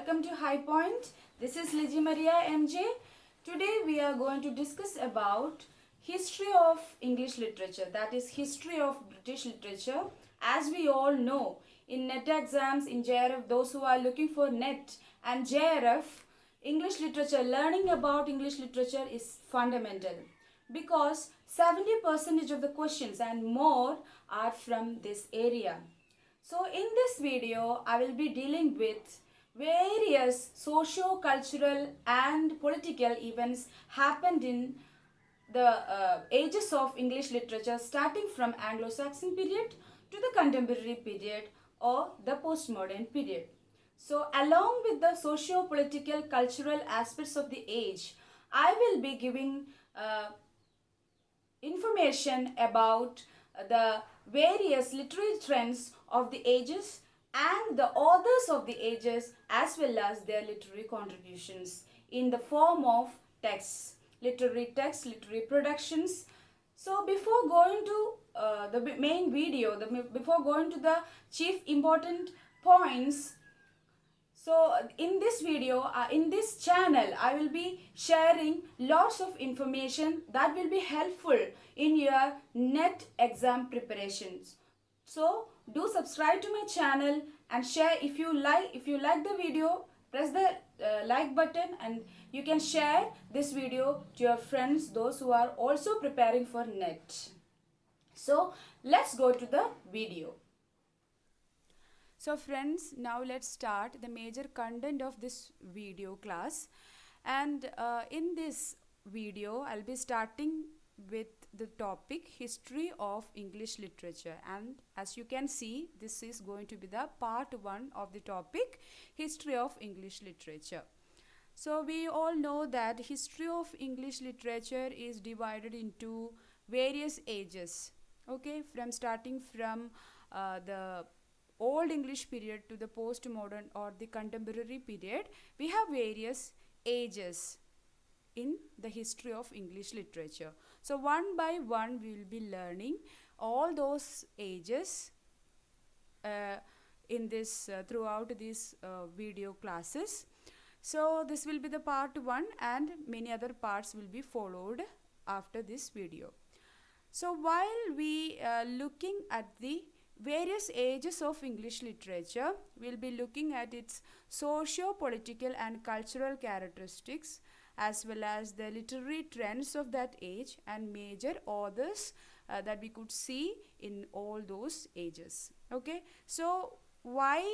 welcome to High Point. This is Liji Maria MJ. Today we are going to discuss about history of English literature, that is history of British literature. As we all know, in NET exams, in JRF, those who are looking for NET and JRF, English literature, learning about English literature is fundamental because 70% of the questions and more are from this area. So in this video, I will be dealing with various socio-cultural and political events happened in the ages of English literature, starting from Anglo-Saxon period to the contemporary period or the postmodern period. So along with the socio-political cultural aspects of the age, I will be giving information about the various literary trends of the ages and the authors of the ages, as well as their literary contributions in the form of texts, literary productions. So before going to the main video, before going to the chief important points, so in this video, in this channel, I will be sharing lots of information that will be helpful in your NET exam preparations. So do subscribe to my channel and share if you like the video. Press the like button and you can share this video to your friends, those who are also preparing for NET. So let's go to the video. So friends, now let's start the major content of this video class. And in this video, I'll be starting with the topic history of English literature. And as you can see, this is going to be the part 1 of the topic history of English literature. So we all know that history of English literature is divided into various ages. Okay, starting from the Old English period to the postmodern or the contemporary period, we have various ages in the history of English literature. So one by one we will be learning all those ages in this throughout these video classes. So this will be the part 1 and many other parts will be followed after this video. So while we looking at the various ages of English literature, we'll be looking at its socio-political and cultural characteristics, as well as the literary trends of that age and major authors that we could see in all those ages. Okay, so why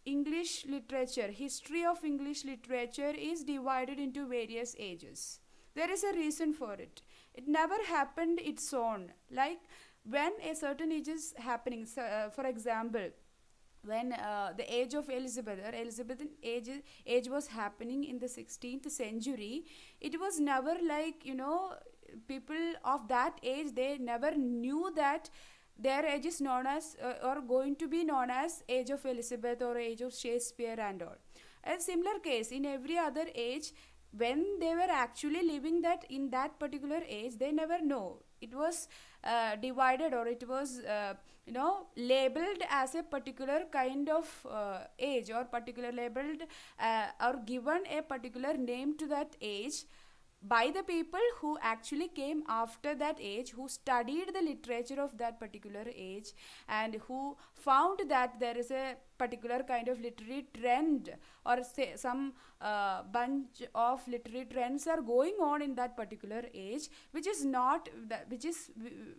English literature, history of English literature is divided into various ages? There is a reason for it. It never happened its own. Like when a certain age is happening, for example, when the age of Elizabeth or Elizabethan age was happening in the 16th century, it was never like, people of that age, they never knew that their age is known as or going to be known as age of Elizabeth or age of Shakespeare and all. A similar case in every other age, when they were actually living that in that particular age, they never know. It was divided, or it was labeled as a particular kind of age, or particular labeled or given a particular name to that age by the people who actually came after that age, who studied the literature of that particular age, and who found that there is a particular kind of literary trend, or say some bunch of literary trends are going on in that particular age, which is not that, which is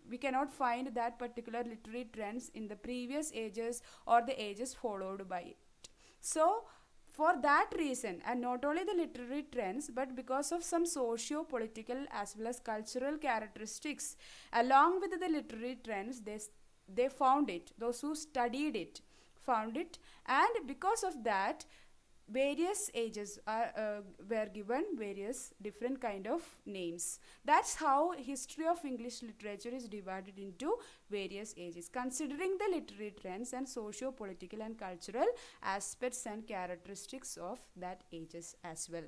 we cannot find that particular literary trends in the previous ages or the ages followed by it. So for that reason, and not only the literary trends, but because of some socio-political as well as cultural characteristics along with the literary trends, they found it. Those who studied it found it, and because of that, various ages were given various different kind of names. That's how history of English literature is divided into various ages, considering the literary trends and socio-political and cultural aspects and characteristics of that ages as well.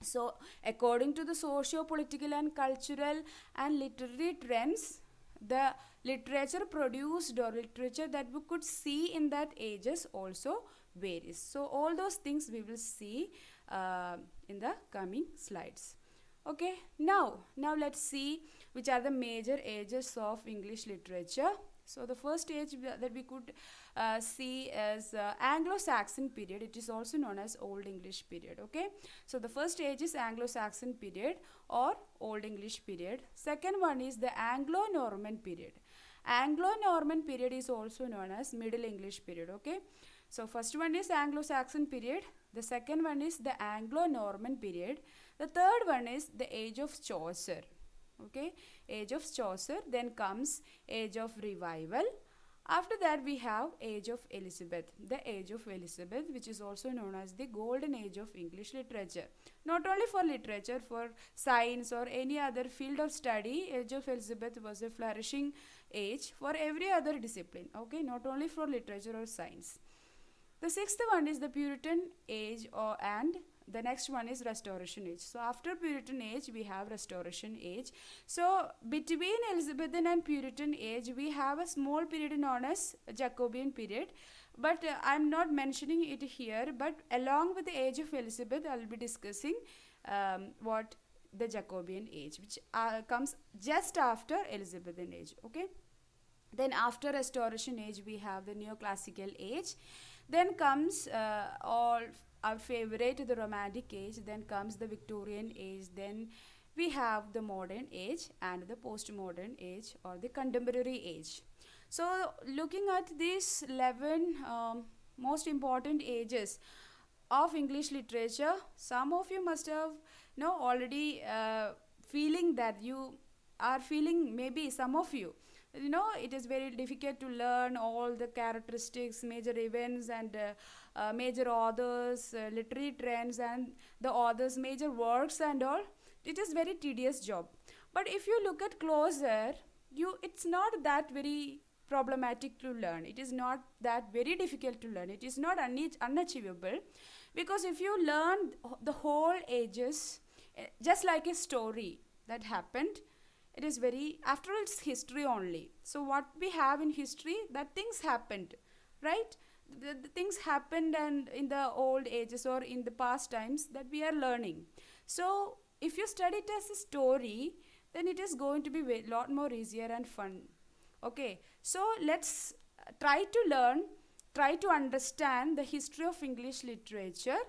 So according to the socio-political and cultural and literary trends, the literature produced or literature that we could see in that ages also varies. So all those things we will see in the coming slides. Okay, now let's see which are the major ages of English literature. So the first age that we could see is Anglo-Saxon period. It is also known as Old English period. Okay, so the first age is Anglo-Saxon period or Old English period. Second one is the Anglo-Norman period. Anglo-Norman period is also known as Middle English period. Okay, so first one is Anglo-Saxon period. The second one is the Anglo-Norman period. The third one is the age of Chaucer. Okay, age of Chaucer. Then comes age of revival. After that we have age of Elizabeth. The age of Elizabeth, which is also known as the golden age of English literature. Not only for literature, for science or any other field of study, age of Elizabeth was a flourishing age for every other discipline. Okay, not only for literature or science. The sixth one is the Puritan age, and the next one is Restoration age. So after Puritan age we have Restoration age. So between Elizabethan and Puritan age we have a small period known as Jacobean period, but I'm not mentioning it here. But along with the age of Elizabeth I will be discussing what the Jacobean age, which comes just after Elizabethan age. Okay, then after Restoration age we have the Neoclassical age. Then comes all our favorite, the Romantic age. Then comes the Victorian age. Then we have the Modern age and the Postmodern age or the Contemporary age. So looking at these 11 most important ages of English literature, some of you must have already feeling that you are feeling, maybe some of you, it is very difficult to learn all the characteristics, major events and major authors, literary trends and the authors' major works and all. It is very tedious job. But if you look at closer, it's not that very problematic to learn. It is not that very difficult to learn. It is not unachievable, because if you learn the whole ages, just like a story that happened, it is very, after all, it's history only. So what we have in history, that things happened, right? The things happened and in the old ages or in the past times that we are learning. So if you study it as a story, then it is going to be a lot more easier and fun. Okay, so let's try to learn, try to understand the history of English literature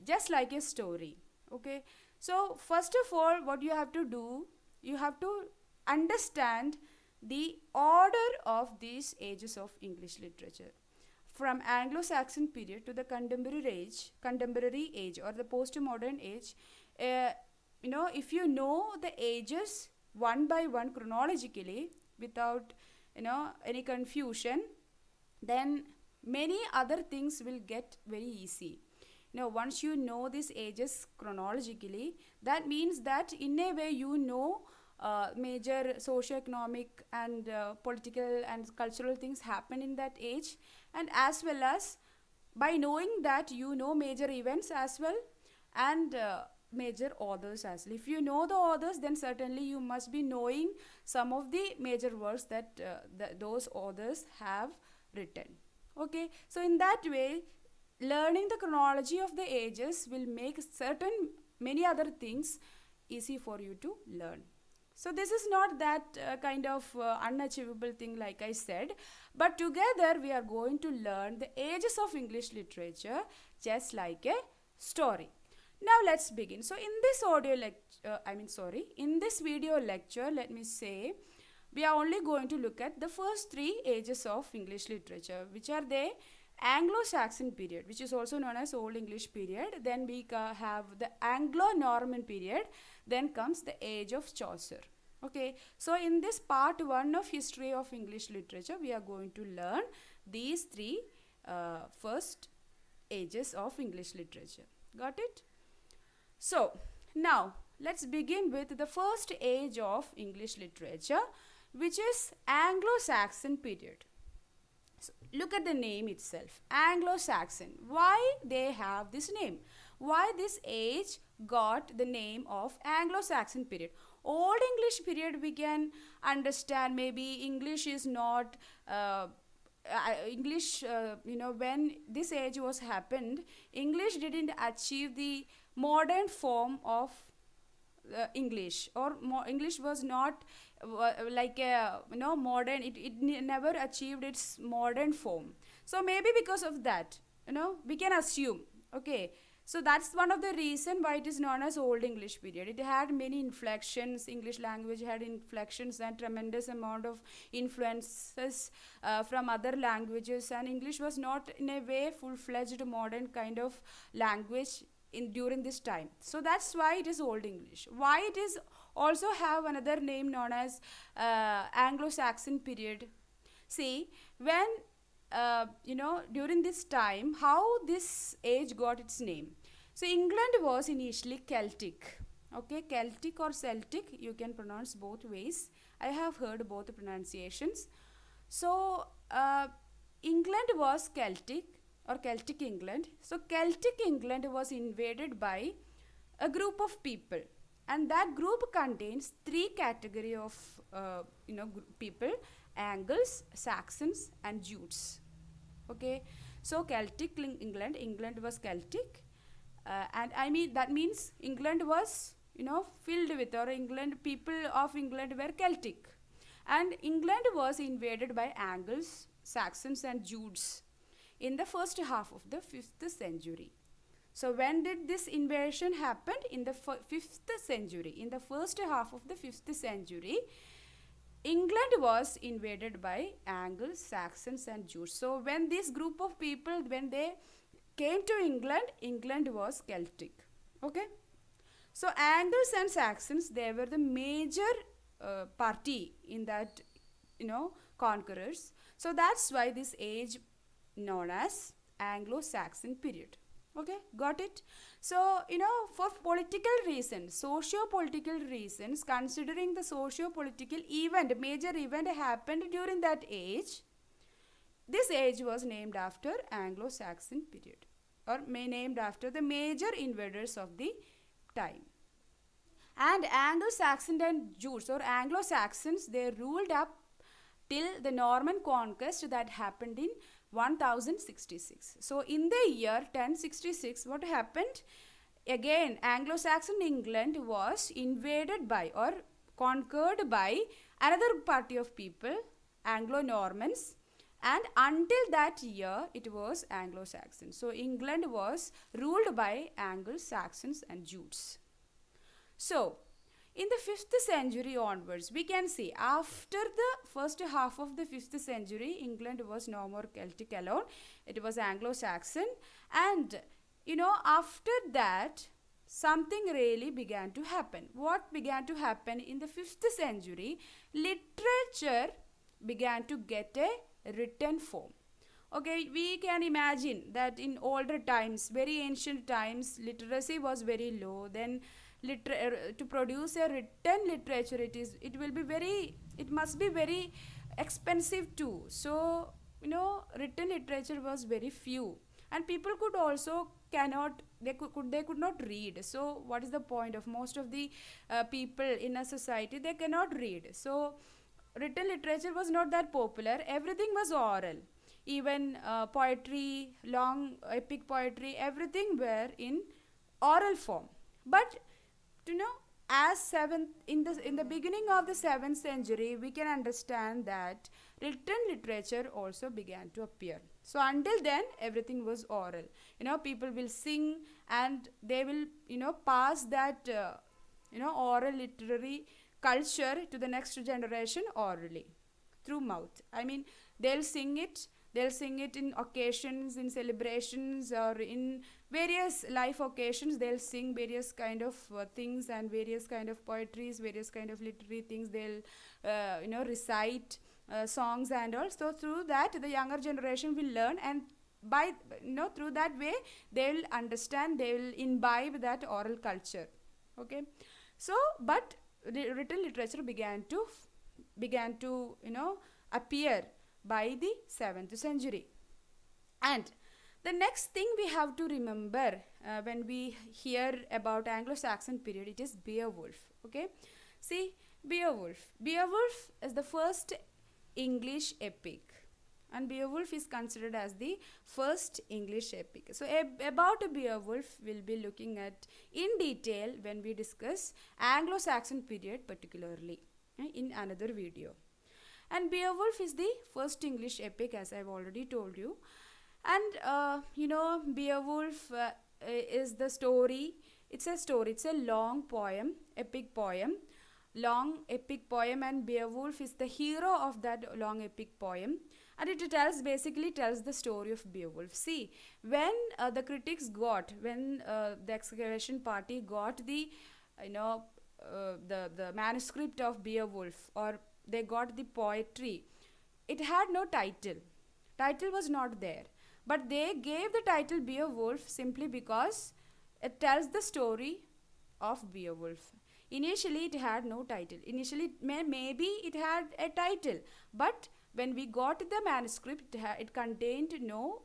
just like a story. Okay, so first of all, what you have to do, you have to understand the order of these ages of English literature. From Anglo-Saxon period to the contemporary age or the postmodern age, if you know the ages one by one chronologically without any confusion, then many other things will get very easy. Once you know these ages chronologically, that means that in a way major socio-economic and political and cultural things happen in that age, and as well as by knowing that major events as well and major authors as well. If you know the authors, then certainly you must be knowing some of the major works that those authors have written. Okay, so in that way, learning the chronology of the ages will make many other things easy for you to learn. So this is not that kind of unachievable thing like I said, but together we are going to learn the ages of English literature just like a story. Now let's begin. So in this video lecture, let me say, we are only going to look at the first 3 ages of English literature, which are the Anglo-Saxon period, which is also known as Old English period. Then we have the Anglo-Norman period. Then comes the age of Chaucer. Okay, so in this part 1 of history of English literature, we are going to learn these 3 first ages of English literature. Got it? So now let's begin with the first age of English literature, which is Anglo-Saxon period. So look at the name itself, Anglo-Saxon. Why they have this name? Why this age got the name of Anglo-Saxon period? Old English period we can understand, maybe English is not English, when this age was happened, English didn't achieve the modern form of English, or English was not like a modern. It never achieved its modern form. So maybe because of that, we can assume. Okay, so that's one of the reason why it is known as Old English period. It had many inflections. English language had inflections and tremendous amount of influences from other languages, and English was not in a way full-fledged modern kind of language during this time. So that's why it is Old English. Why it is also have another name known as Anglo-Saxon period. See, when during this time, how this age got its name. So England was initially Celtic. Okay, Celtic or Celtic, you can pronounce both ways. I have heard both pronunciations. So England was Celtic, or Celtic England. So Celtic England was invaded by a group of people, and that group contains three category of people: Angles, Saxons, and Jutes. Okay, so Celtic England was Celtic, and I mean that means England was filled with, or England people of England were Celtic, and England was invaded by Angles, Saxons, and Jutes in the first half of the 5th century. So when did this invasion happen? In the 5th century. In the first half of the 5th century, England was invaded by Angles, Saxons, and Jutes. So when this group of people, when they came to England, England was Celtic. Okay. So Angles and Saxons, they were the major party in that, conquerors. So that's why this age known as Anglo-Saxon period. Okay, got it? So, for political reasons, socio-political reasons, considering the socio-political event, major event happened during that age, this age was named after Anglo-Saxon period, or named after the major invaders of the time. And Anglo-Saxon and Jutes, or Anglo-Saxons, they ruled up till the Norman conquest that happened in 1066. So in the year 1066, what happened? Again, Anglo-Saxon England was invaded by, or conquered by, another party of people, Anglo-Normans, and until that year it was Anglo-Saxon. So England was ruled by Anglo-Saxons and Jutes. So in the 5th century onwards, we can see after the first half of the 5th century, England was no more Celtic alone. It was Anglo-Saxon. And, after that, something really began to happen. What began to happen in the 5th century? Literature began to get a written form. Okay, we can imagine that in older times, very ancient times, literacy was very low. Then to produce a written literature, it must be very expensive too. So written literature was very few, and people could also they could not read. So what is the point of most of the people in a society? They cannot read. So written literature was not that popular. Everything was oral. Even poetry, long epic poetry, everything were in oral form. But as in the beginning of the 7th century, we can understand that written literature also began to appear. So until then, everything was oral. People will sing, and they will pass that oral literary culture to the next generation orally, through mouth. I mean, they'll sing it in occasions, in celebrations, or in various life occasions. They'll sing various kind of things, and various kind of poetries, various kind of literary things. They'll recite songs and all. So through that, the younger generation will learn, and by through that way, they'll understand, they will imbibe that oral culture. Okay, so but written literature began to appear by the 7th century. And the next thing we have to remember when we hear about Anglo-Saxon period, it is Beowulf. Okay, see, Beowulf is the first English epic. and Beowulf is considered as the first English epic. So about Beowulf we'll be looking at in detail when we discuss Anglo-Saxon period particularly in another video. And Beowulf is the first English epic, as I've already told you. And Beowulf is the story. It's a story. It's a long poem, epic poem, long epic poem, and Beowulf is the hero of that long epic poem. And it basically tells the story of Beowulf. See, when the excavation party got the the manuscript of Beowulf, or they got the poetry, it had no title. Title was not there, but they gave the title Beowulf simply because it tells the story of Beowulf. Initially it had no title. Initially maybe it had a title, but when we got the manuscript it contained no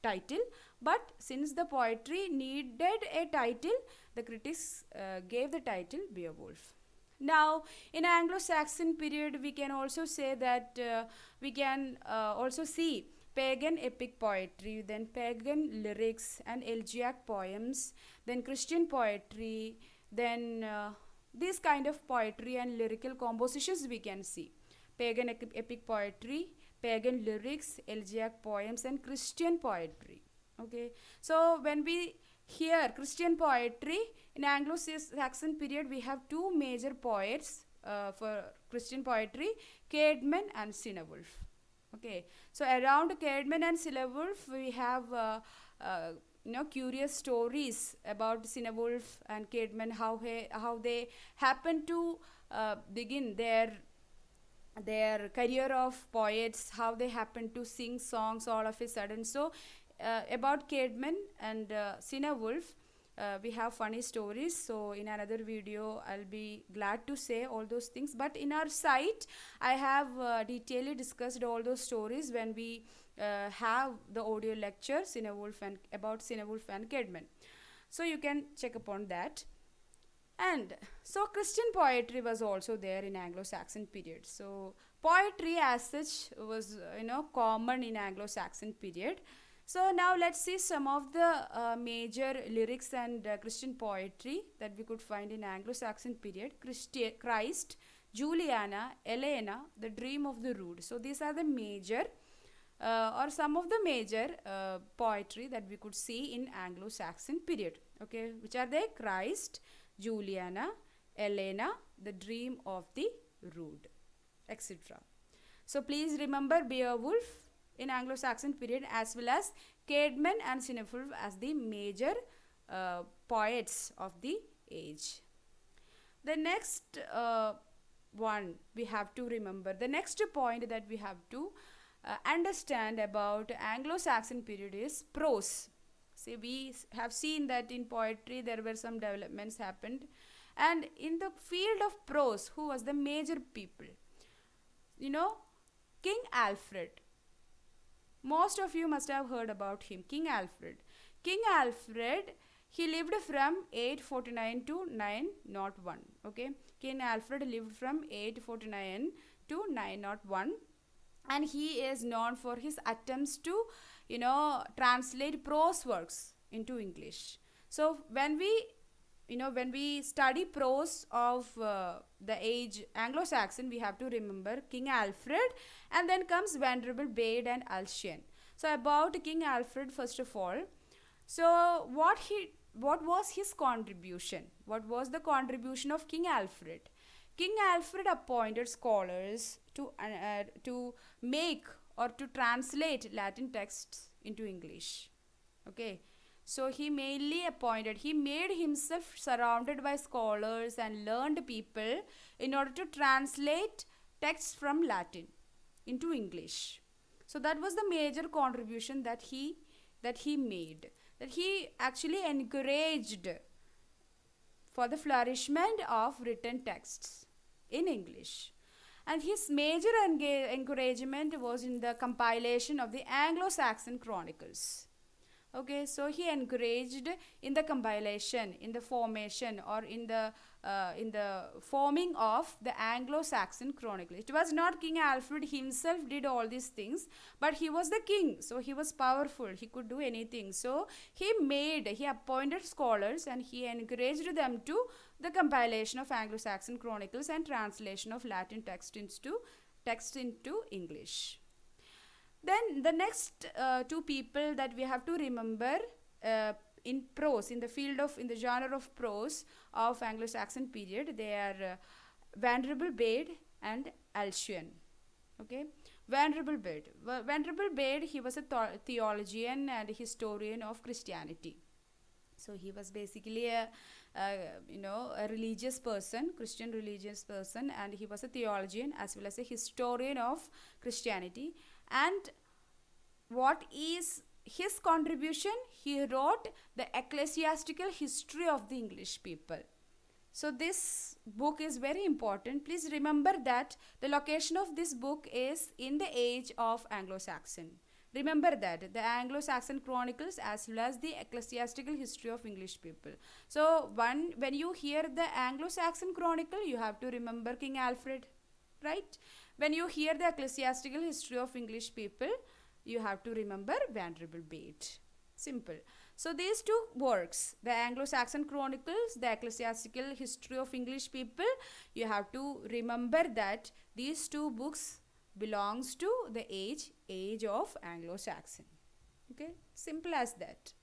title. But since the poetry needed a title, the critics gave the title Beowulf. Now, in Anglo-Saxon period, we can also say that we can also see pagan epic poetry, then pagan lyrics and elegiac poems, then Christian poetry, then these kind of poetry and lyrical compositions we can see. Pagan epic poetry, pagan lyrics, elegiac poems, and Christian poetry. Okay, so when we hear Christian poetry in Anglo-Saxon period, we have two major poets for Christian poetry, Caedmon and Cynewulf. Okay, so around Caedmon and Cynewulf, we have curious stories about Cynewulf and Caedmon, how they happen to begin their career of poets, how they happen to sing songs all of a sudden. So about Caedmon and Cynewulf, we have funny stories. So in another video I'll be glad to say all those things, but in our site I have detailedly discussed all those stories when we have the audio lecture about Cynewulf and Caedmon, so you can check upon that. And so Christian poetry was also there in Anglo-Saxon period. So poetry as such was common in Anglo-Saxon period. So now let's see some of the major lyrics and Christian poetry that we could find in Anglo-Saxon period. Christ, Juliana, Elena, the Dream of the Rood. So these are the major or some of the major poetry that we could see in Anglo-Saxon period. Okay, which are they? Christ, Juliana, Elena, the Dream of the Rood, etc. So please remember Beowulf in Anglo-Saxon period, as well as Caedmon and Cynewulf as the major poets of the age. The next one we have to remember, the next point that we have to understand about Anglo-Saxon period is prose. See, we have seen that in poetry there were some developments happened, and in the field of prose, who was the major people? King Alfred. Most of you must have heard about him, King Alfred. King Alfred, he lived from 849 to 901. Okay, King Alfred lived from 849 to 901, and he is known for his attempts to translate prose works into English. So when we study prose of the age Anglo-Saxon, we have to remember King Alfred, and then comes Venerable Bede and Alcuin. So about King Alfred, first of all, so what was his contribution? What was the contribution of King Alfred? King Alfred appointed scholars to make or to translate Latin texts into English. Okay, so he mainly he made himself surrounded by scholars and learned people in order to translate texts from Latin into English. So that was the major contribution that he made, that he actually encouraged for the flourishment of written texts in English. And his major encouragement was in the compilation of the Anglo-Saxon chronicles. Okay, so he encouraged in the compilation, in the formation, or in the forming of the Anglo-Saxon chronicle. It was not King Alfred himself did all these things, but he was the king, so he was powerful. He could do anything. So he appointed scholars and he encouraged them to the compilation of Anglo-Saxon chronicles and translation of Latin text into English. Then the next two people that we have to remember in prose, in the field of, in the genre of prose of Anglo-Saxon period, they are Venerable Bede and Alcuin. Okay, Venerable Bede. Venerable Bede, he was a theologian and historian of Christianity. So he was basically a religious person, Christian religious person, and he was a theologian as well as a historian of Christianity. And what is his contribution? He wrote the ecclesiastical history of the English people. So this book is very important. Please remember that the location of this book is in the age of Anglo-Saxon. Remember that the Anglo-Saxon chronicles as well as the ecclesiastical history of English people. So when you hear the Anglo-Saxon chronicle, you have to remember King Alfred, right? When you hear the ecclesiastical history of English people, you have to remember Venerable Bede. Simple. So these two works, the Anglo-Saxon chronicles, the ecclesiastical history of English people, you have to remember that these two books belongs to the age of Anglo-Saxon. Okay, simple as that.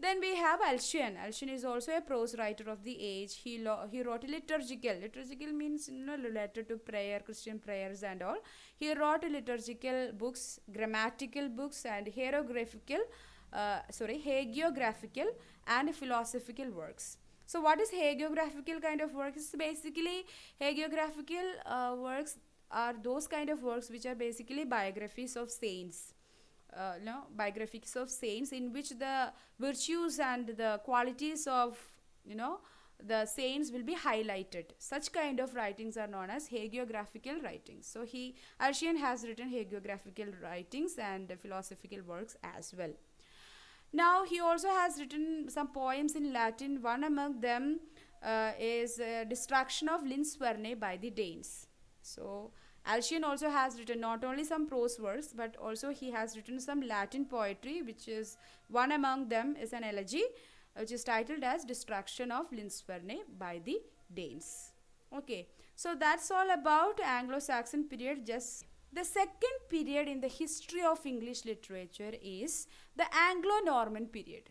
Then we have Alcuin. Alcuin is also a prose writer of the age. He wrote liturgical. Liturgical means related to prayer, Christian prayers and all. He wrote liturgical books, grammatical books, and hagiographical and philosophical works. So what is hagiographical kind of works? Basically, hagiographical works are those kind of works which are basically biographies of saints. Biographies of saints in which the virtues and the qualities of the saints will be highlighted. Such kind of writings are known as hagiographical writings. So Alcuin has written hagiographical writings and philosophical works as well. Now he also has written some poems in Latin. One among them is Destruction of Linsverne by the Danes. So Alcuin also has written not only some prose works, but also he has written some Latin poetry, which is one among them is an elegy, which is titled as Destruction of Linsverne by the Danes. Okay, so that's all about Anglo-Saxon period. Just the second period in the history of English literature is the Anglo-Norman period.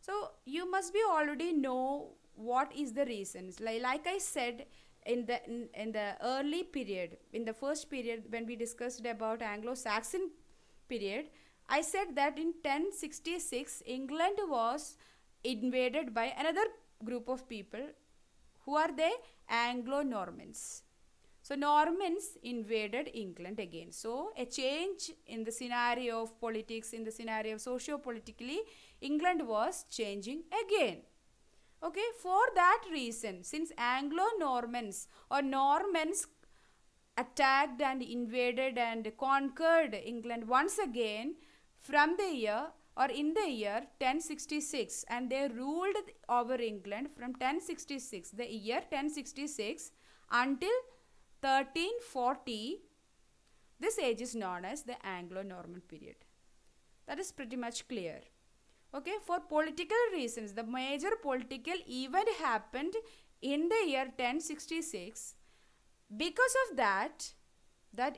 So you must be already know what is the reasons. Like I said, in the early period, in the first period when we discussed about Anglo-Saxon period, I said that in 1066 England was invaded by another group of people. Who are they? Anglo-Normans. So Normans invaded England again. So a change in the scenario of politics, in the scenario of socio-politically, England was changing again. Okay, for that reason, since Anglo-Normans or Normans attacked and invaded and conquered England once again from the year or in the year 1066, and they ruled over England from 1066, the year 1066 until 1340, this age is known as the Anglo-Norman period. That is pretty much clear. Okay, for political reasons, the major political event happened in the year 1066. Because of that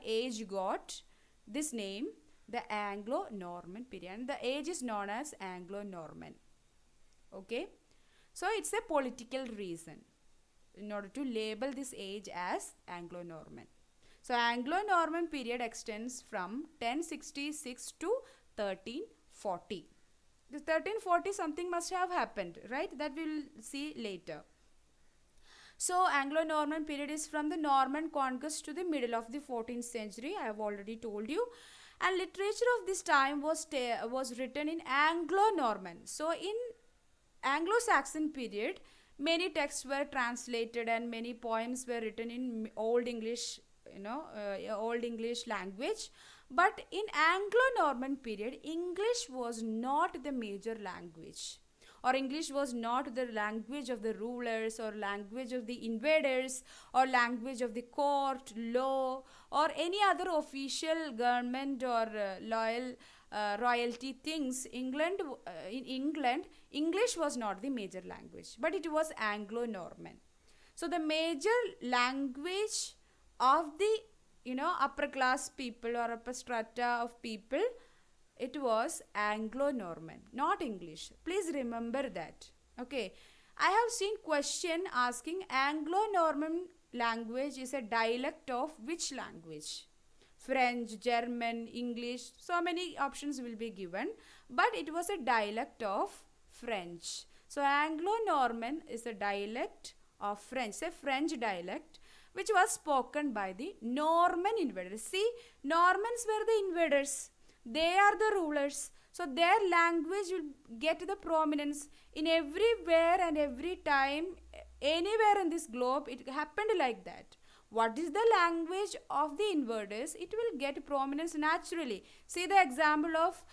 age got this name, the Anglo-Norman period. And the age is known as Anglo-Norman. Okay, so it's a political reason in order to label this age as Anglo-Norman. So Anglo-Norman period extends from 1066 to 1340. The 1340 something must have happened, right? That we'll see later. So Anglo-Norman period is from the Norman conquest to the middle of the 14th century. I have already told you. And literature of this time was written in Anglo-Norman. So in Anglo-Saxon period, many texts were translated and many poems were written in Old English Old English language. But in Anglo-Norman period, English was not the major language, or English was not the language of the rulers, or language of the invaders, or language of the court, law, or any other official government or royalty things. In England, English was not the major language, but it was Anglo-Norman. So the major language of the upper class people or upper strata of people, it was Anglo-Norman, not English. Please remember that. Okay. I have seen question asking Anglo-Norman language is a dialect of which language? French, German, English, so many options will be given, but it was a dialect of French. So Anglo-Norman is a dialect of French, a French dialect which was spoken by the Norman invaders. See, Normans were the invaders. They are the rulers. So their language will get the prominence in everywhere and every time, anywhere in this globe. It happened like that. What is the language of the invaders? It will get prominence naturally. See the example of,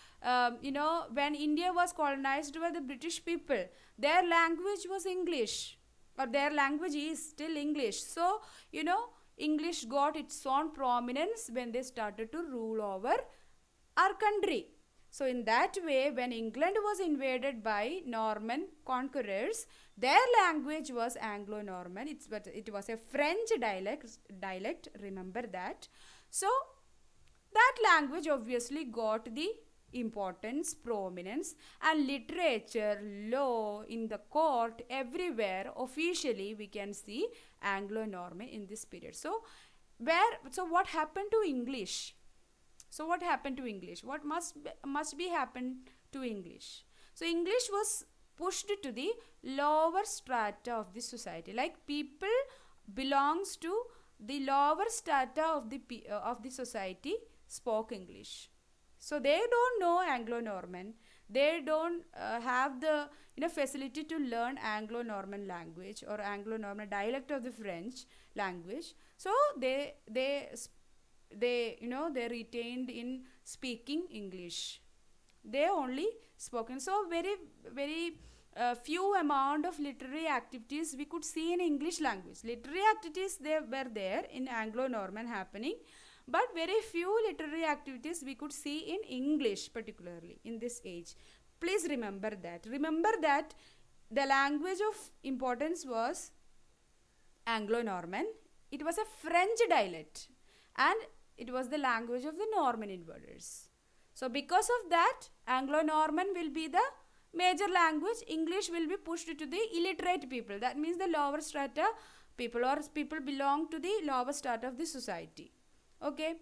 when India was colonized by the British people, their language was English, or their language is still English. So, English got its own prominence when they started to rule over our country. So in that way, when England was invaded by Norman conquerors, their language was Anglo-Norman. It was a French dialect, remember that. So that language obviously got the importance, prominence, and literature, law, in the court, everywhere, officially we can see Anglo-Norman in this period. So what happened to English? So what happened to English? What must be happened to English? So English was pushed to the lower strata of the society. Like people belongs to the lower strata of the society spoke English. So they don't know Anglo-Norman. They don't have the facility to learn Anglo-Norman language or Anglo-Norman dialect of the French language. So they retained in speaking English. They only spoken. So very few amount of literary activities we could see in English language. Literary activities they were there in Anglo-Norman happening, but very few literary activities we could see in English, particularly in this age. Please remember that. Remember that the language of importance was Anglo-Norman. It was a French dialect, and it was the language of the Norman invaders. So because of that, Anglo-Norman will be the major language. English will be pushed to the illiterate people. That means the lower strata people, or people belong to the lower strata of the society. Okay.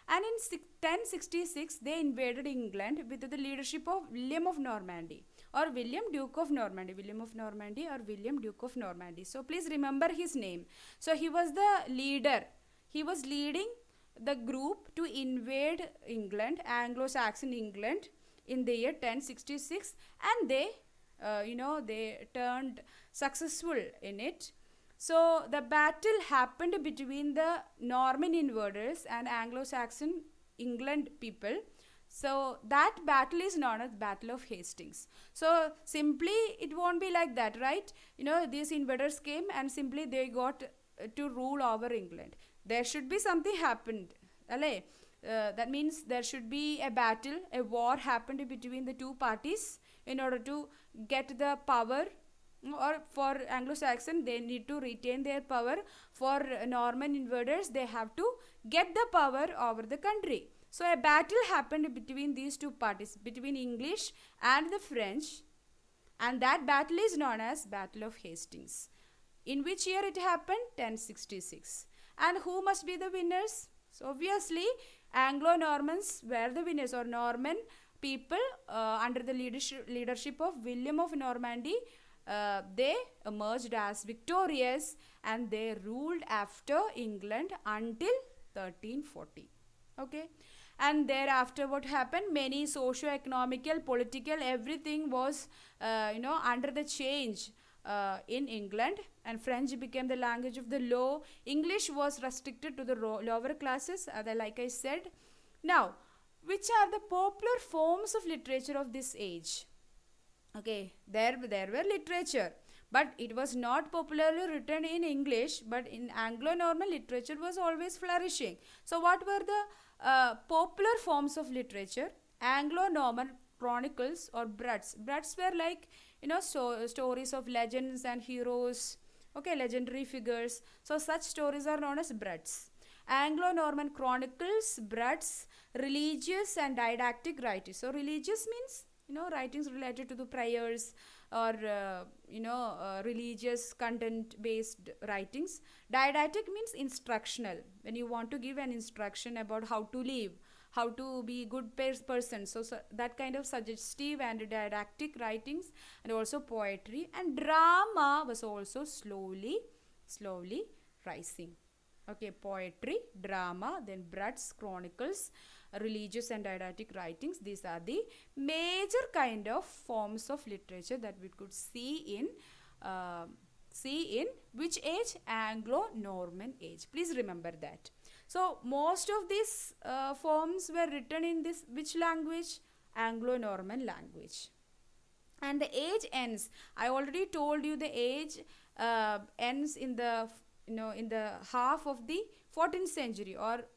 And in 1066, they invaded England with the leadership of William of Normandy, or William Duke of Normandy. William of Normandy or William Duke of Normandy. So please remember his name. So he was the leader. He was leading the group to invade England, Anglo-Saxon England, in the year 1066, and they turned successful in it. So the battle happened between the Norman invaders and Anglo-Saxon England people. So that battle is known as Battle of Hastings. So simply it won't be like that, right? These invaders came and simply they got to rule over England. There should be something happened. That means there should be a battle, a war happened between the two parties in order to get the power. Or for Anglo-Saxon, they need to retain their power. For Norman invaders, they have to get the power over the country. So a battle happened between these two parties, between English and the French, and that battle is known as Battle of Hastings. In which year it happened? 1066. And who must be the winners? So obviously Anglo-Normans were the winners, or Norman people under the leadership of William of Normandy. They emerged as victorious, and they ruled after England until 1340. Okay. And thereafter what happened? Many socio-economical, political, everything was under the change in England, and French became the language of the law. English was restricted to the lower classes, like I said. Now, which are the popular forms of literature of this age? Okay, there were literature, but it was not popularly written in English, but in Anglo-Norman literature was always flourishing. So what were the popular forms of literature? Anglo-Norman chronicles or bruds. Bruds were like, stories of legends and heroes, okay, legendary figures. So such stories are known as bruds. Anglo-Norman chronicles, bruds, religious and didactic writings. So religious means, writings related to the prayers or religious content based writings. Didactic means instructional, when you want to give an instruction about how to live, how to be good person. So that kind of suggestive and didactic writings, and also poetry. And drama was also slowly rising. Okay, poetry, drama, then bruds, chronicles, religious and didactic writings. These are the major kind of forms of literature that we could see in which age? Anglo-Norman age. Please remember that. So most of these forms were written in this which language? Anglo-Norman language. And the age ends. I already told you the age ends in the in the half of the 14th century, or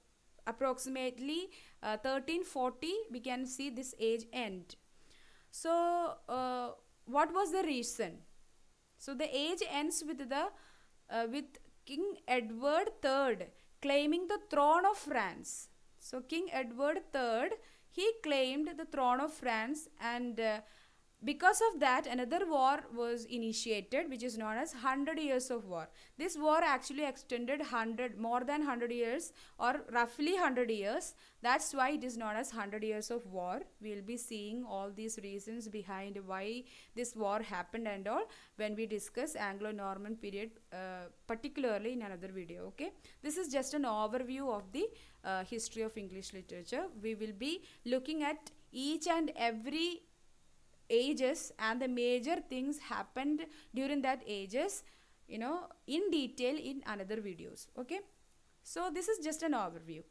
approximately 1340 we can see this age end. So what was the reason? So the age ends with King Edward III claiming the throne of France. So King Edward III, he claimed the throne of France, and because of that another war was initiated, which is known as 100 years of war. This war actually extended more than 100 years, or roughly 100 years. That's why it is known as 100 years of war. We will be seeing all these reasons behind why this war happened and all when we discuss Anglo-Norman period, particularly in another video. Okay, this is just an overview of the history of English literature. We will be looking at each and every ages and the major things happened during that ages, in detail in another videos. Okay, so this is just an overview.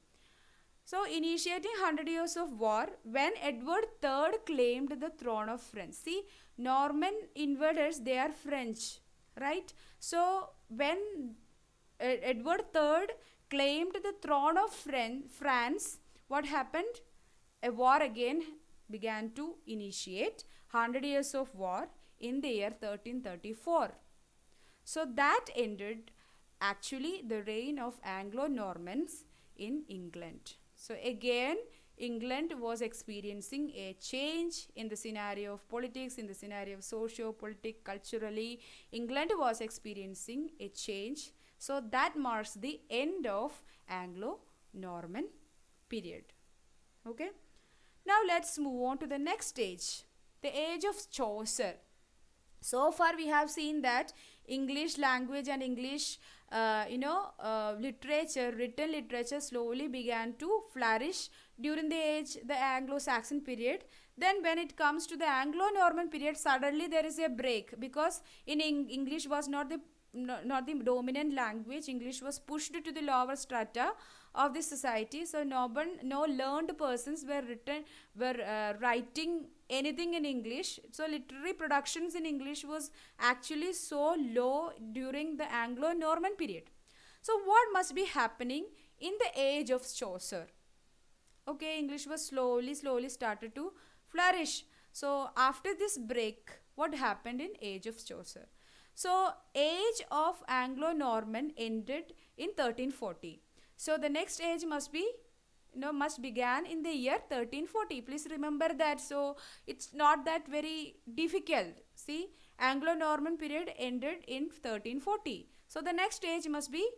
So initiating 100 years of war, when Edward III claimed the throne of France. See, Norman invaders, they are French, right? So when Edward III claimed the throne of France, what happened? A war again began to initiate. 100 years of war in the year 1334. So that ended actually the reign of Anglo-Normans in England. So again, England was experiencing a change in the scenario of politics, in the scenario of socio-politic, culturally. England was experiencing a change. So that marks the end of Anglo-Norman period. Okay. Now let's move on to the next stage, the age of Chaucer. So far we have seen that English language and English literature, written literature, slowly began to flourish during the Anglo-Saxon period. Then when it comes to the Anglo-Norman period, suddenly there is a break, because in English was not the dominant language. English was pushed to the lower strata of the society. So no learned persons were writing anything in English. So literary productions in English was actually so low during the Anglo-Norman period. So what must be happening in the age of Chaucer? Okay, English was slowly started to flourish. So after this break, what happened in age of Chaucer? So age of Anglo-Norman ended in 1340. So the next age must began in the year 1340. Please remember that. So it's not that very difficult. See, Anglo-Norman period ended in 1340. So the next age must be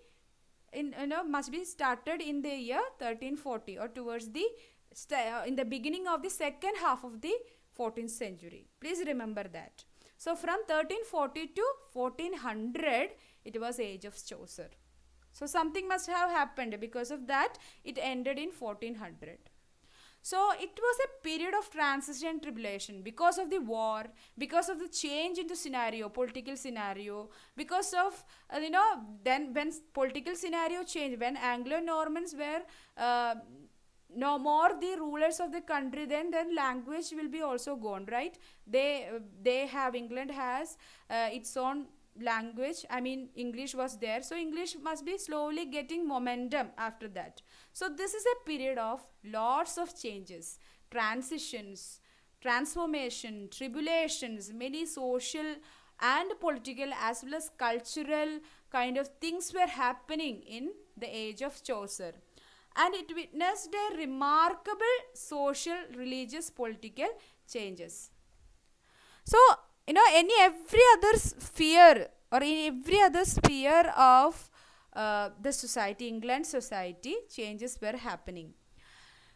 started in the year 1340, or towards in the beginning of the second half of the 14th century. Please remember that. So from 1340 to 1400, it was age of Chaucer. So something must have happened. Because of that, it ended in 1400. So it was a period of transition and tribulation because of the war, because of the change in the scenario, political scenario, because of, then when political scenario changed, when Anglo-Normans were no more the rulers of the country, then language will be also gone, right? They have, England has its own language. I mean, English was there, so English must be slowly getting momentum after that. So this is a period of lots of changes, transitions, transformation, tribulations, many social and political as well as cultural kind of things were happening in the age of Chaucer, and it witnessed a remarkable social, religious, political changes. So, any every other sphere or in every other sphere of the society, England society, changes were happening.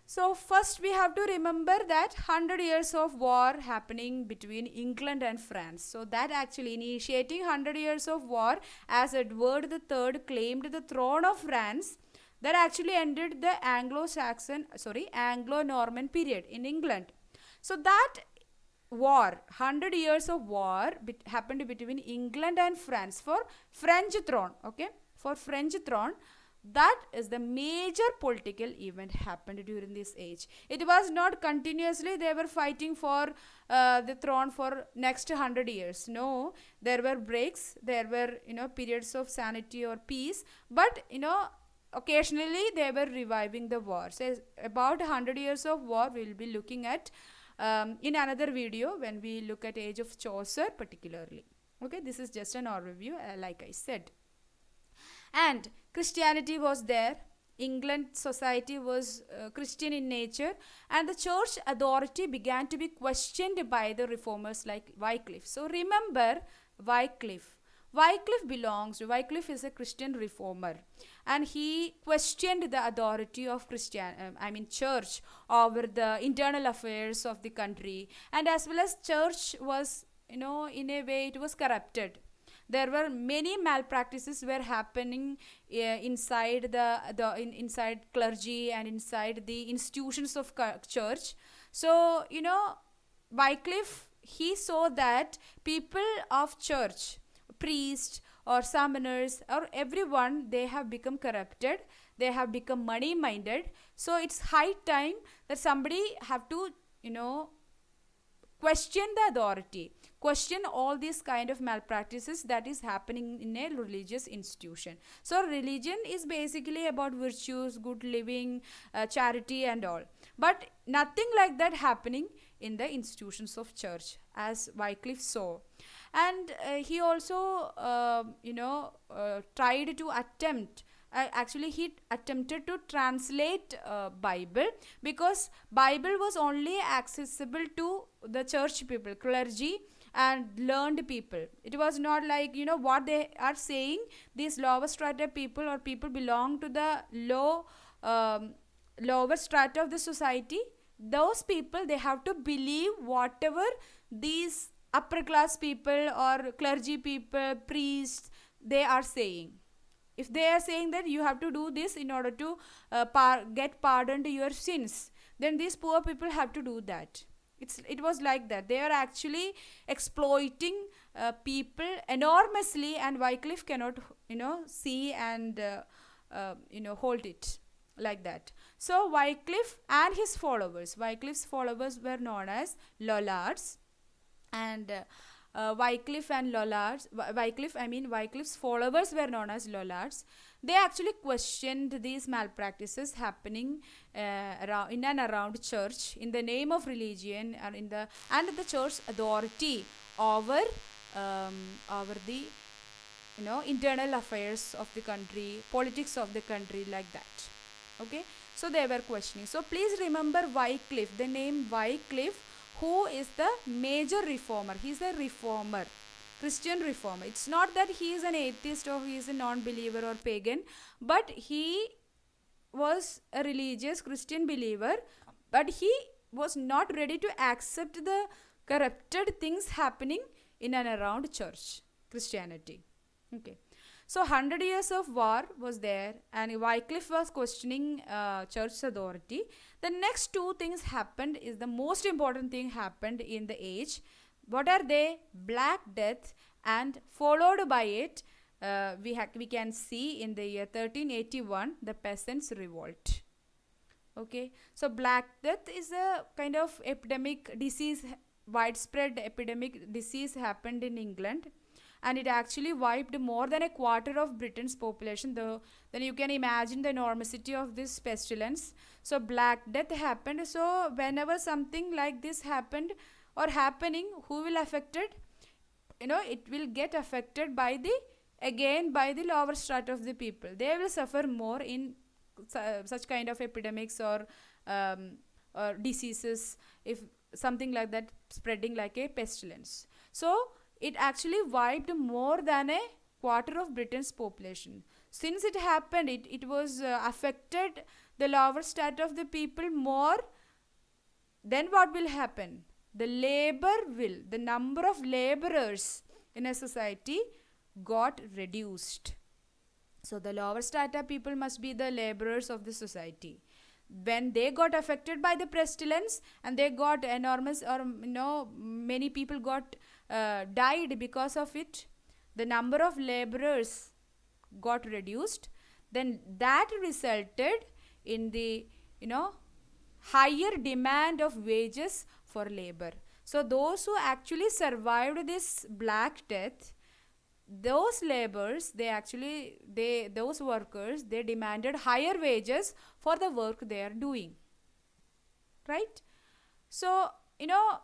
So first we have to remember that 100 years of war happening between England and France. So that actually initiating 100 years of war as Edward III claimed the throne of France, that actually ended the Anglo-Norman period in England. So that war, 100 years of war happened between England and France for French throne, okay? For French throne, that is the major political event happened during this age. It was not continuously they were fighting for the throne for next 100 years. No, there were breaks, there were, periods of sanity or peace, but, occasionally they were reviving the war. So about 100 years of war we will be looking at in another video when we look at age of Chaucer particularly. Okay, this is just an overview, like I said. And Christianity was there. England society was Christian in nature, and the church authority began to be questioned by the reformers like Wycliffe. So remember Wycliffe. Wycliffe is a Christian reformer, and he questioned the authority of church over the internal affairs of the country, and as well as church was, in a way it was corrupted. There were many malpractices were happening inside inside clergy and inside the institutions of church. So, Wycliffe, he saw that people of church, priests or summoners or everyone, they have become corrupted, they have become money minded. So it's high time that somebody have to, question the authority, question all these kind of malpractices that is happening in a religious institution. So religion is basically about virtues, good living, charity and all, but nothing like that happening in the institutions of church, as Wycliffe saw. And he also tried to attempt actually he attempted to translate Bible, because Bible was only accessible to the church people, clergy and learned people. It was not like, what they are saying, these lower strata people or people belong to the lower strata of the society. Those people, they have to believe whatever these upper class people or clergy people, priests, they are saying. If they are saying that you have to do this in order to get pardoned your sins, then these poor people have to do that. It was like that. They are actually exploiting people enormously, and Wycliffe cannot, see and, hold it like that. So Wycliffe and his followers, Wycliffe's followers were known as Lollards, and Wycliffe's followers were known as Lollards. They actually questioned these malpractices happening in and around church in the name of religion and the church authority over the internal affairs of the country, politics of the country, like that. Okay, so they were questioning. So please remember Wycliffe, the name Wycliffe, who is the major reformer. He is a reformer, Christian reformer. It's not that he is an atheist or he is a non-believer or pagan, but he was a religious Christian believer, but he was not ready to accept the corrupted things happening in and around church, Christianity. Okay. So 100 years of war was there, and Wycliffe was questioning church authority. The next two things happened is the most important thing happened in the age. What are they? Black Death, and followed by it, we can see in the year 1381 the peasants' revolt. Okay, so Black Death is a kind of epidemic disease, widespread epidemic disease happened in England, and it actually wiped more than a quarter of Britain's population. Then you can imagine the enormity of this pestilence. So Black Death happened. So whenever something like this happened or happening, who will affected? It will get affected by the lower strata of the people. They will suffer more in such kind of epidemics or diseases, if something like that spreading like a pestilence. So it actually wiped more than a quarter of Britain's population. Since it happened, it was affected the lower strata of the people more. Then what will happen? The number of laborers in a society got reduced. So the lower strata people must be the laborers of the society. When they got affected by the pestilence, and they got enormous, or many people got died because of it, the number of laborers got reduced. Then that resulted in the higher demand of wages for labor. So those who actually survived this Black Death, those laborers, those workers, they demanded higher wages for the work they are doing, right? So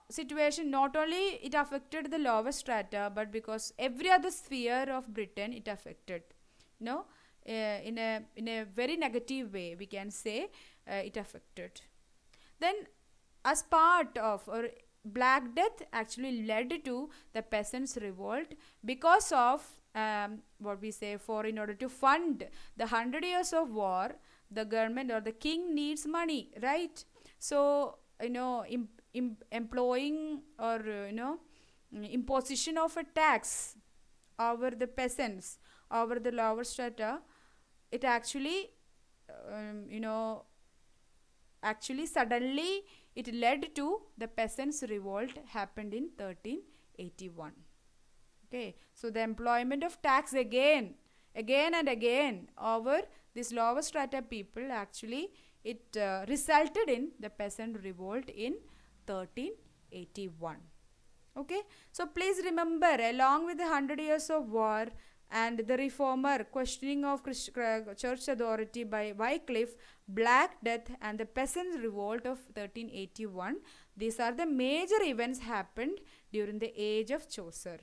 situation, not only it affected the lower strata, but because every other sphere of Britain it affected, in a very negative way, we can say, it affected. Then as part of, or Black Death actually led to the peasants' revolt, because of what we say, in order to fund the 100 years of war, the government or the king needs money, right? So employing, or imposition of a tax over the peasants, over the lower strata, it actually suddenly it led to the peasants' revolt happened in 1381. Okay, so the employment of tax again and again over this lower strata people, actually it resulted in the peasant revolt in 1381. Okay, so please remember, along with the 100 years of war and the reformer questioning of church authority by Wycliffe, Black Death, and the peasants' revolt of 1381, these are the major events happened during the age of Chaucer.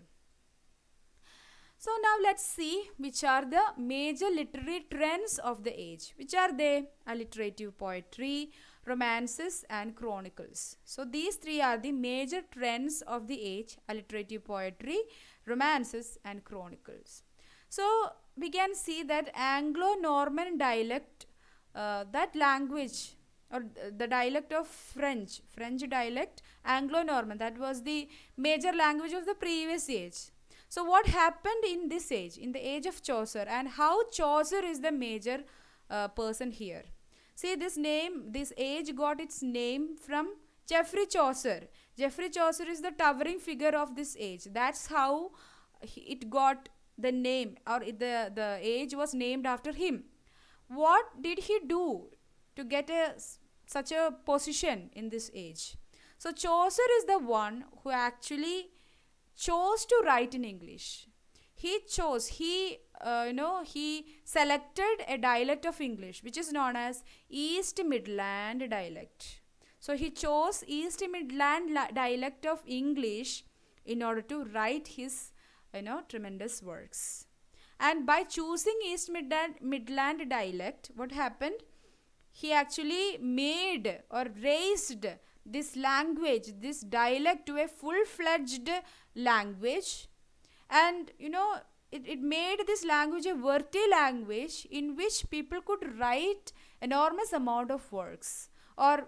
So now let's see which are the major literary trends of the age. Which are they? Alliterative poetry, romances, and chronicles. So these three are the major trends of the age: alliterative poetry, romances, and chronicles. So we can see that Anglo-Norman dialect, that language, or the dialect of French dialect, Anglo-Norman, that was the major language of the previous age. So what happened in this age, in the age of Chaucer, and how Chaucer is the major person here? See, this age got its name from Geoffrey Chaucer. Geoffrey Chaucer is the towering figure of this age. That's how it got the name, or the age was named after him. What did he do to get such a position in this age? So Chaucer is the one who actually chose to write in English. He selected a dialect of English which is known as East Midland dialect. So he chose East Midland dialect of English in order to write his tremendous works. And by choosing East Midland dialect, what happened? He actually made or raised this language, this dialect, to a full-fledged language. And it made this language a worthy language in which people could write enormous amount of works, or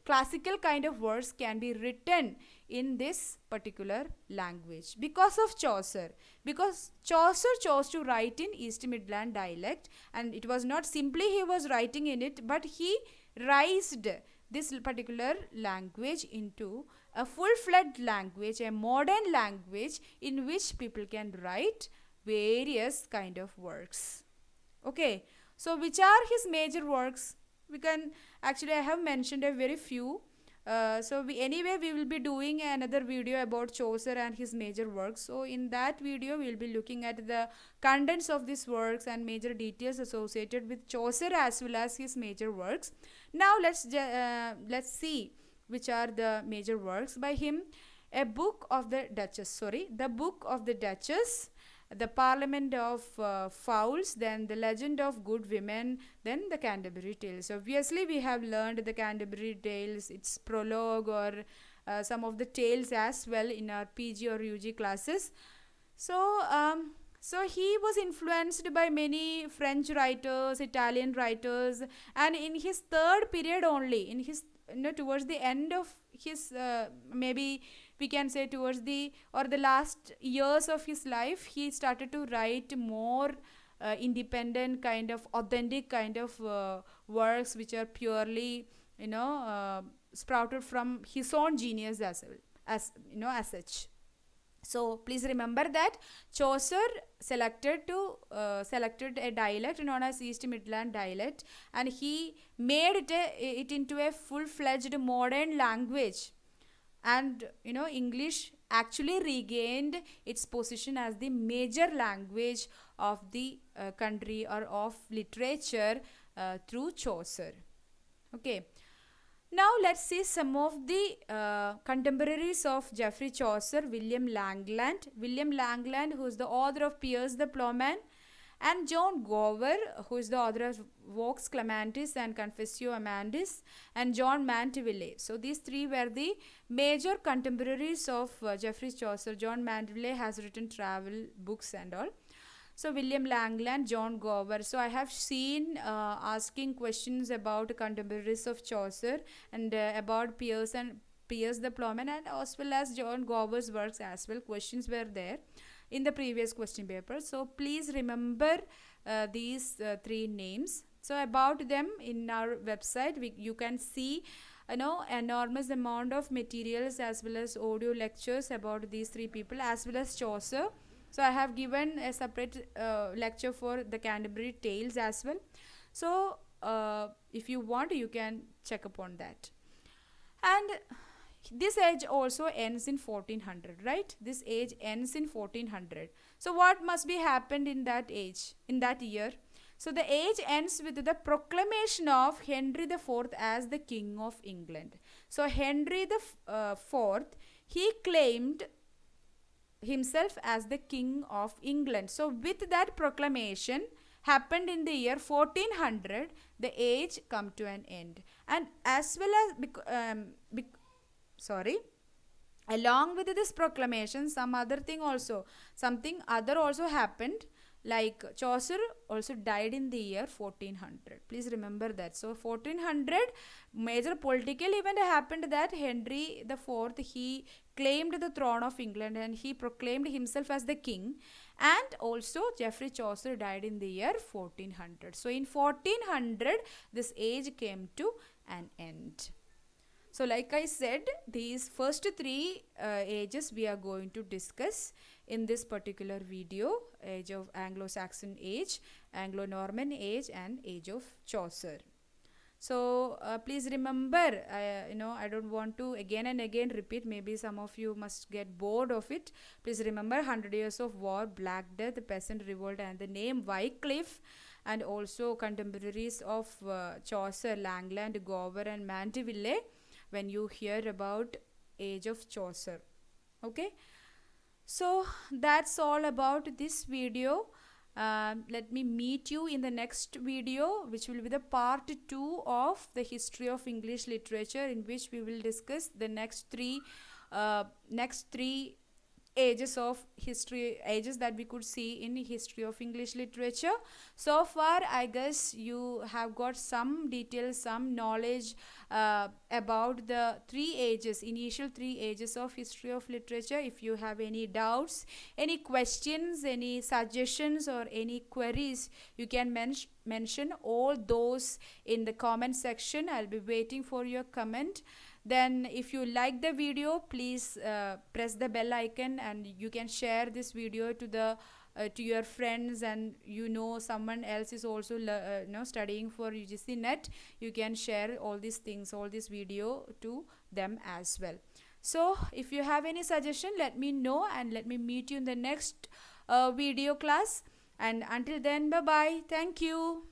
classical kind of works can be written in this particular language because of Chaucer. Because Chaucer chose to write in East Midland dialect, and it was not simply he was writing in it, but he raised this particular language into a full-fledged language, a modern language in which people can write various kind of works. Okay, so which are his major works? We can actually, I have mentioned a very few. So we will be doing another video about Chaucer and his major works. So in that video we will be looking at the contents of these works and major details associated with Chaucer as well as his major works. Now let's see which are the major works by him. The Book of the Duchess, the Parliament of Fowls, then the Legend of Good Women, then the Canterbury Tales. Obviously we have learned the Canterbury Tales, its prologue, or some of the tales as well in our PG or UG classes. So he was influenced by many French writers, Italian writers, and in his third period only, in his towards the end of his maybe we can say towards the last years of his life, he started to write more independent kind of authentic kind of works which are purely sprouted from his own genius as well, as as such. So please remember that Chaucer selected a dialect known as East Midland dialect, and he made it into a full-fledged modern language. And English actually regained its position as the major language of the country or of literature through Chaucer. Okay. Now let's see some of the contemporaries of Geoffrey Chaucer. William Langland, who is the author of Piers the Plowman, and John Gower, who is the author of Vox Clementis and Confessio Amandis, and John Mandeville. So these three were the major contemporaries of Geoffrey Chaucer. John Mandeville has written travel books and all. So William Langland, John Gower. So I have seen asking questions about contemporaries of Chaucer and about Piers the Plowman, and as well as John Gower's works as well. Questions were there in the previous question paper. So please remember these three names. So about them in our website, you can see enormous amount of materials as well as audio lectures about these three people as well as Chaucer. So I have given a separate lecture for the Canterbury Tales as well. So if you want, you can check upon that. And this age also ends in 1400, right? This age ends in 1400. So what must be happened in that age, in that year? So the age ends with the proclamation of Henry IV as the King of England. So Henry IV, he claimed himself as the King of England. So with that proclamation happened in the year 1400, the age come to an end. And as well as along with this proclamation, something other also happened. Like Chaucer also died in the year 1400. Please remember that. So 1400, major political event happened that Henry IV, he claimed the throne of England and he proclaimed himself as the king. And also Geoffrey Chaucer died in the year 1400. So in 1400, this age came to an end. So like I said, these first three ages we are going to discuss in this particular video: age of Anglo-Saxon age, Anglo-Norman age, and age of Chaucer. So please remember, I don't want to again and again repeat. Maybe some of you must get bored of it. Please remember 100 Years of War, Black Death, the Peasant Revolt, and the name Wycliffe, and also contemporaries of Chaucer, Langland, Gower, and Mandeville when you hear about age of Chaucer. Okay. So that's all about this video. Let me meet you in the next video, which will be the part 2 of the history of English literature, in which we will discuss the next three ages that we could see in history of English literature. So far, I guess you have got some details, some knowledge about the initial three ages of history of literature. If you have any doubts, any questions, any suggestions, or any queries, you can mention all those in the comment section. I'll be waiting for your comment. Then if you like the video, please press the bell icon, and you can share this video to your friends, and someone else is also studying for UGC net. You can share all these things, all this video to them as well. So if you have any suggestion, let me know, and let me meet you in the next video class. And until then, bye bye. Thank you.